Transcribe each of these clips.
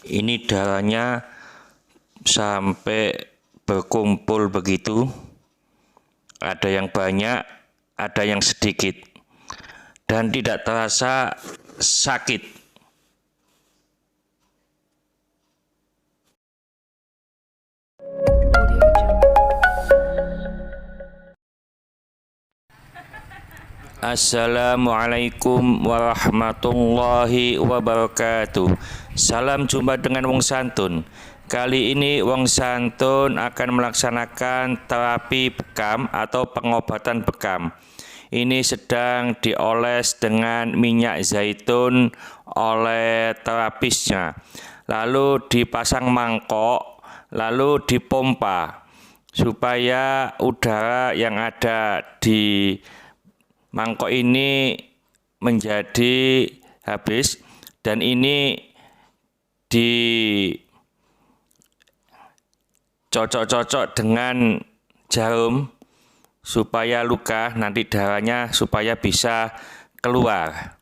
Ini darahnya sampai berkumpul begitu. Ada yang banyak, ada yang sedikit. Dan tidak terasa sakit. Assalamualaikum warahmatullahi wabarakatuh. Salam jumpa dengan Wong Santun. Kali ini Wong Santun akan melaksanakan terapi bekam atau pengobatan bekam. Ini sedang dioles dengan minyak zaitun oleh terapisnya. Lalu dipasang mangkok, lalu dipompa supaya udara yang ada di mangkok ini menjadi habis, dan ini dicocok-cocok dengan jarum supaya luka nanti darahnya supaya bisa keluar.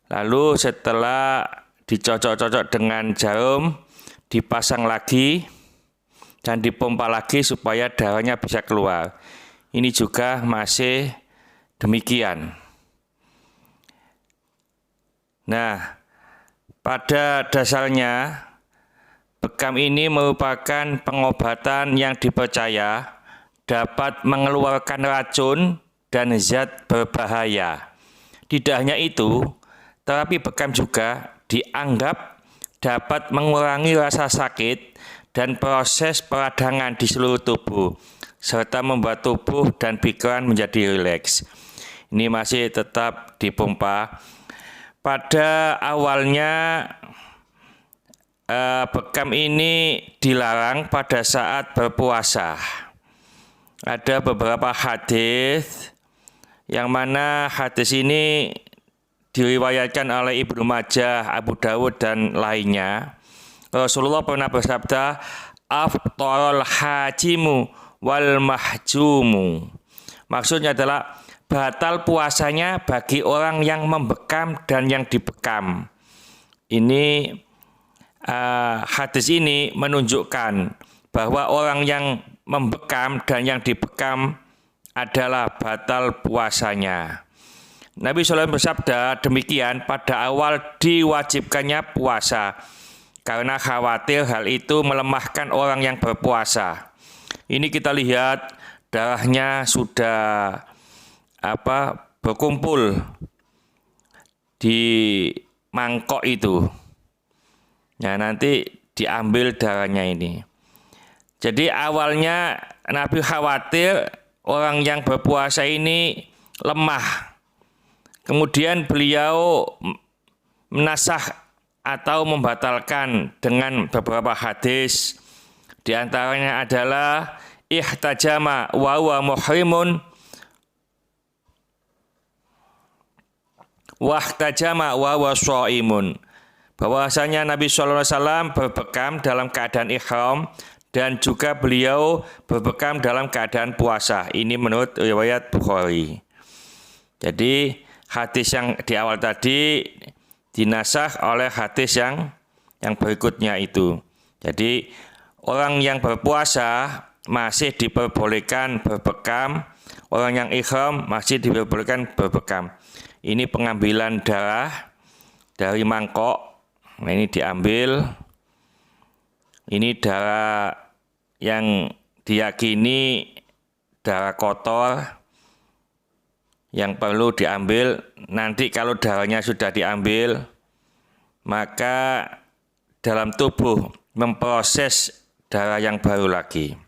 Lalu setelah dicocok-cocok dengan jarum, dipasang lagi dan dipompa lagi supaya darahnya bisa keluar. Ini juga masih demikian. Nah, pada dasarnya bekam ini merupakan pengobatan yang dipercaya dapat mengeluarkan racun dan zat berbahaya. Tidak hanya itu, terapi bekam juga dianggap dapat mengurangi rasa sakit dan proses peradangan di seluruh tubuh, serta membuat tubuh dan pikiran menjadi rileks. Ini masih tetap dipompa. Pada awalnya bekam ini dilarang pada saat berpuasa. Ada beberapa hadis yang mana hadis ini diriwayatkan oleh Ibnu Majah, Abu Dawud dan lainnya. Rasulullah pernah bersabda, "Aftarul hajimu wal mahjumu." Maksudnya adalah batal puasanya bagi orang yang membekam dan yang dibekam. Ini hadis ini menunjukkan bahwa orang yang membekam dan yang dibekam adalah batal puasanya. Nabi SAW bersabda demikian pada awal diwajibkannya puasa, karena khawatir hal itu melemahkan orang yang berpuasa. Ini kita lihat darahnya sudah berkumpul di mangkok itu. Nah, nanti diambil darahnya ini. Jadi awalnya Nabi khawatir orang yang berpuasa ini lemah. Kemudian beliau menasah atau membatalkan dengan beberapa hadis. Di antaranya adalah ihtajama wa huwa muhrimun, wahtajama wa huwa shaimun. Bahwasanya Nabi SAW berbekam dalam keadaan ihram dan juga beliau berbekam dalam keadaan puasa. Ini menurut riwayat Bukhari. Jadi hadis yang di awal tadi dinasah oleh hadis yang berikutnya itu. Jadi orang yang berpuasa masih diperbolehkan berbekam, orang yang ihram masih diperbolehkan berbekam. Ini pengambilan darah dari mangkok. Nah, ini diambil. Ini darah yang diyakini darah kotor yang perlu diambil. Nanti kalau darahnya sudah diambil, maka dalam tubuh memproses darah yang baru lagi.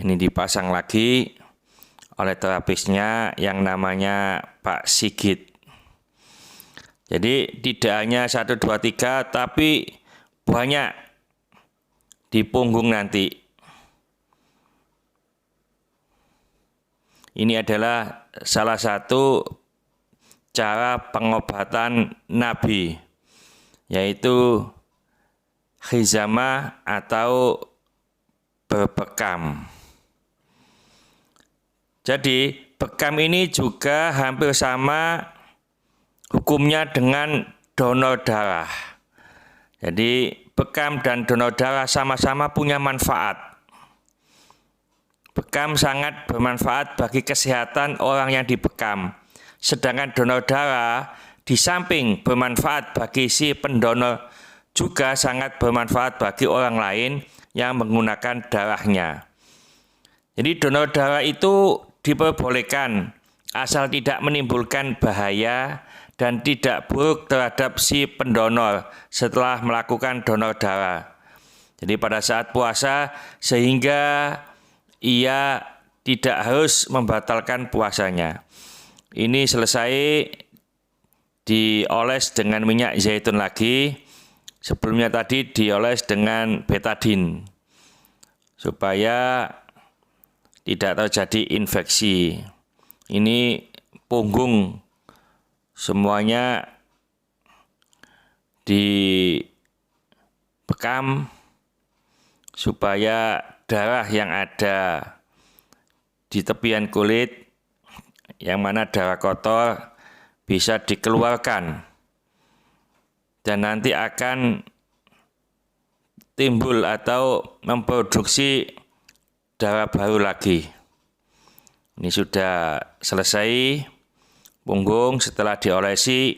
Ini dipasang lagi oleh terapisnya yang namanya Pak Sigit. Jadi tidak hanya 1, 2, 3, tapi banyak di punggung nanti. Ini adalah salah satu cara pengobatan Nabi, yaitu khizamah atau berbekam. Jadi bekam ini juga hampir sama hukumnya dengan donor darah. Jadi bekam dan donor darah sama-sama punya manfaat. Bekam sangat bermanfaat bagi kesehatan orang yang dibekam. Sedangkan donor darah di samping bermanfaat bagi si pendonor juga sangat bermanfaat bagi orang lain yang menggunakan darahnya. Jadi donor darah itu diperbolehkan asal tidak menimbulkan bahaya dan tidak buruk terhadap si pendonor setelah melakukan donor darah. Jadi pada saat puasa sehingga ia tidak harus membatalkan puasanya. Ini selesai dioles dengan minyak zaitun lagi. Sebelumnya tadi dioles dengan betadine supaya tidak terjadi infeksi. Ini punggung semuanya dibekam supaya darah yang ada di tepian kulit, yang mana darah kotor, bisa dikeluarkan. Dan nanti akan timbul atau memproduksi darah baru lagi. Ini sudah selesai punggung setelah diolesi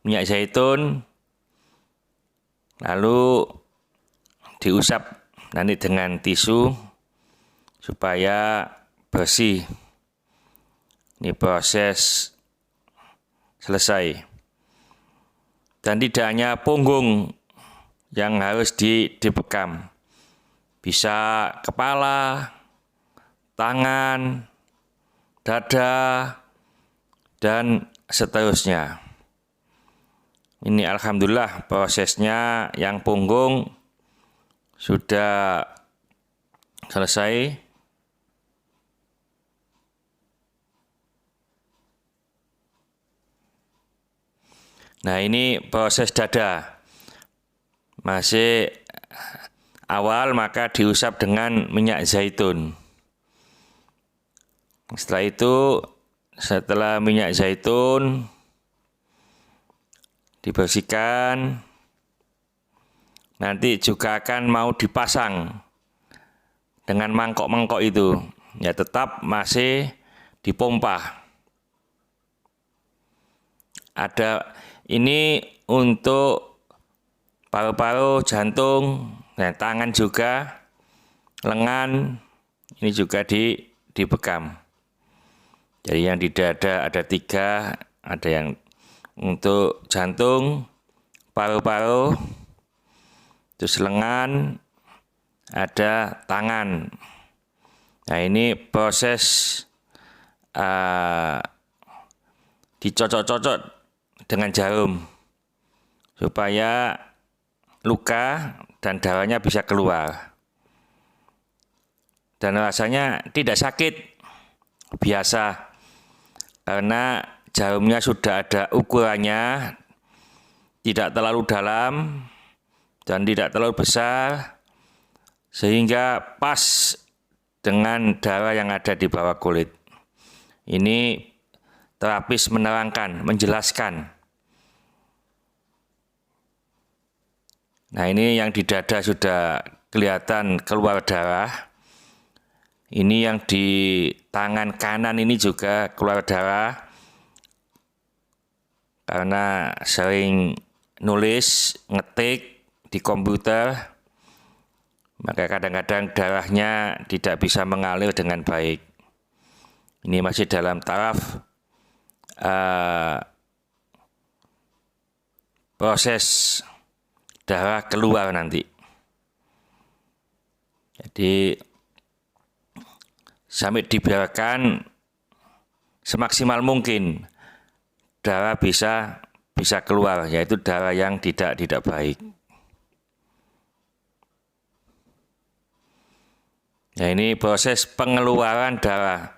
minyak zaitun, lalu diusap nanti dengan tisu supaya bersih. Ini proses selesai. Dan tidak hanya punggung yang harus dibekam, bisa kepala, tangan, dada, dan seterusnya. Ini alhamdulillah prosesnya yang punggung sudah selesai. Nah, ini proses dada. Masih awal maka diusap dengan minyak zaitun. Setelah itu, setelah minyak zaitun dibersihkan, nanti juga akan mau dipasang dengan mangkok-mangkok itu. Ya tetap masih dipompa. Ada ini untuk paru-paru, jantung, dan tangan juga, lengan, ini juga dibekam. Jadi yang di dada ada 3, ada yang untuk jantung, paru-paru, terus lengan, ada tangan. Nah ini proses dicocok-cocok dengan jarum supaya luka dan darahnya bisa keluar. Dan rasanya tidak sakit, biasa. Karena jarumnya sudah ada ukurannya, tidak terlalu dalam dan tidak terlalu besar, sehingga pas dengan darah yang ada di bawah kulit. Ini terapis menerangkan, menjelaskan. Nah ini yang di dada sudah kelihatan keluar darah. Ini yang di tangan kanan ini juga keluar darah. Karena sering nulis, ngetik di komputer, maka kadang-kadang darahnya tidak bisa mengalir dengan baik. Ini masih dalam taraf proses darah keluar nanti. Jadi sampai dibiarkan semaksimal mungkin darah bisa keluar, yaitu darah yang tidak baik. Nah ini proses pengeluaran darah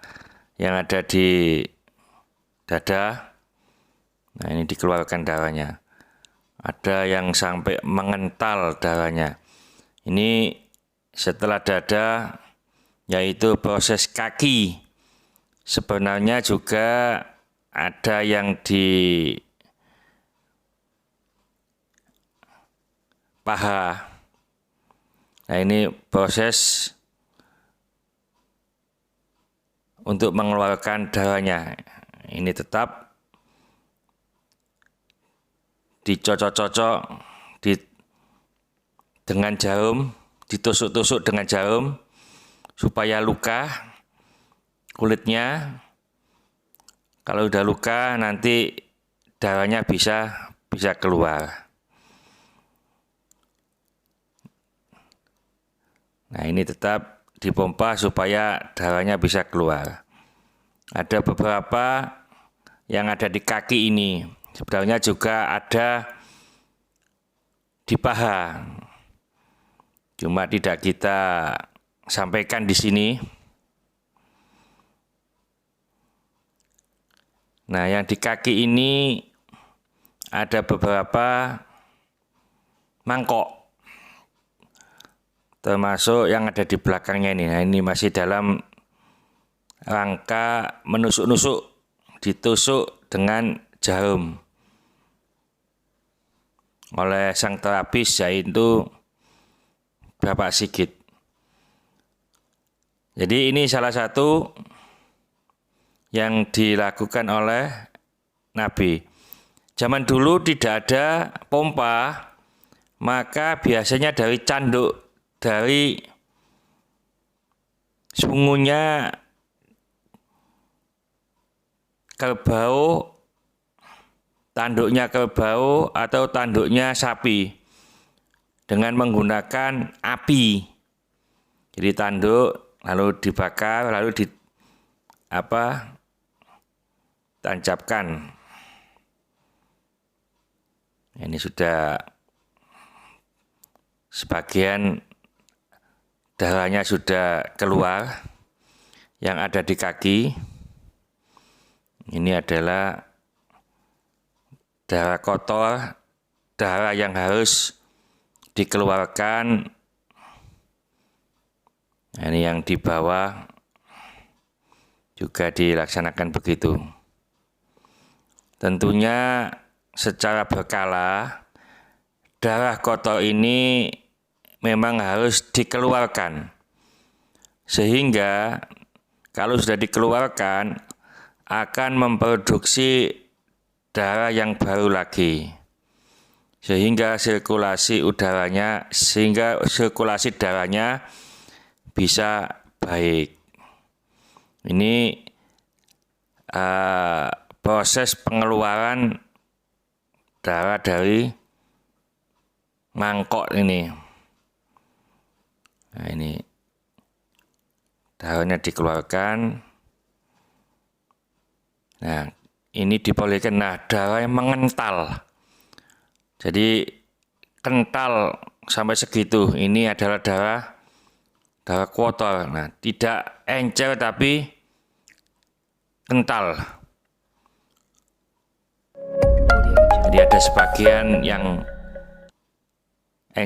yang ada di dada. Nah ini dikeluarkan darahnya. Ada yang sampai mengental darahnya. Ini setelah dada, yaitu proses kaki. Sebenarnya juga ada yang di paha. Nah, ini proses untuk mengeluarkan darahnya. Ini tetap dicocok-cocok dengan jarum, ditusuk-tusuk dengan jarum supaya luka kulitnya. Kalau udah luka nanti darahnya bisa keluar. Nah, ini tetap dipompa supaya darahnya bisa keluar. Ada beberapa yang ada di kaki ini, sebenarnya juga ada di paha. Cuma tidak kita sampaikan di sini. Nah, yang di kaki ini ada beberapa mangkok. Termasuk yang ada di belakangnya ini. Nah, ini masih dalam rangka menusuk-nusuk, ditusuk dengan jarum oleh sang terapis, yaitu Bapak Sigit. Jadi ini salah satu yang dilakukan oleh Nabi. Zaman dulu tidak ada pompa, maka biasanya dari canduk, dari sungunya kerbau, tanduknya kerbau atau tanduknya sapi dengan menggunakan api. Jadi tanduk lalu dibakar, lalu tancapkan. Ini sudah sebagian darahnya sudah keluar yang ada di kaki. Ini adalah darah kotor, darah yang harus dikeluarkan. Nah, ini yang di bawah juga dilaksanakan begitu. Tentunya secara berkala darah kotor ini memang harus dikeluarkan, sehingga kalau sudah dikeluarkan akan memproduksi darah yang baru lagi, sehingga sirkulasi darahnya bisa baik. Ini proses pengeluaran darah dari mangkok ini. Nah, ini darahnya dikeluarkan. Nah, ini diperlihatkan. Nah, darah yang mengental. Jadi kental sampai segitu. Ini adalah darah kotor. Nah, tidak encer tapi kental. Jadi ada sebagian yang